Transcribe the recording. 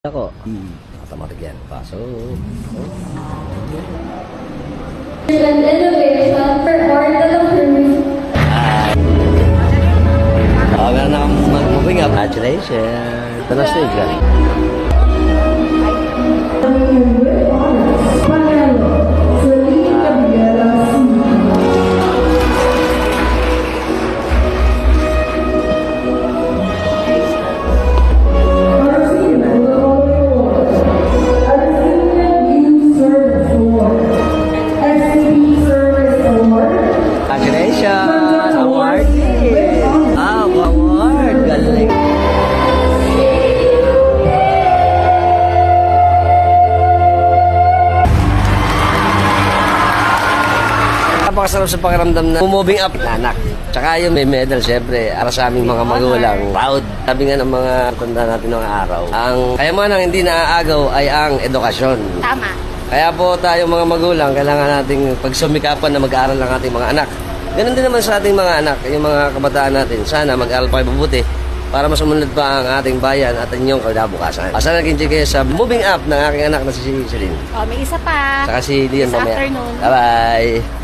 Ako, nakatamatig yan. Pasok. And innovation for order of Meron na akong mag-moving up. Congratulations. Ito na stage ka. Congratulations! Award! Award! Galing! Napakasarap sa pakiramdam na moving up na anak. Tsaka yung may medal, syempre, para sa aming mga magulang. Proud. Sabi nga ng mga tanda natin ng araw, ang kayamanang hindi naaagaw ay ang edukasyon. Tama. Kaya po tayo mga magulang, kailangan nating pagsumikapan na mag-aaral ng ating mga anak. Ganun din naman sa ating mga anak, yung mga kabataan natin. Sana mag-aaral pa mabuti para mas umunlad pa ang ating bayan at inyong kinabukasan. Sana nag-enjoy kayo sa moving up ng aking anak na si Celine. Oh, may isa pa. Saka si Leon This mamaya. afternoon. Bye-bye!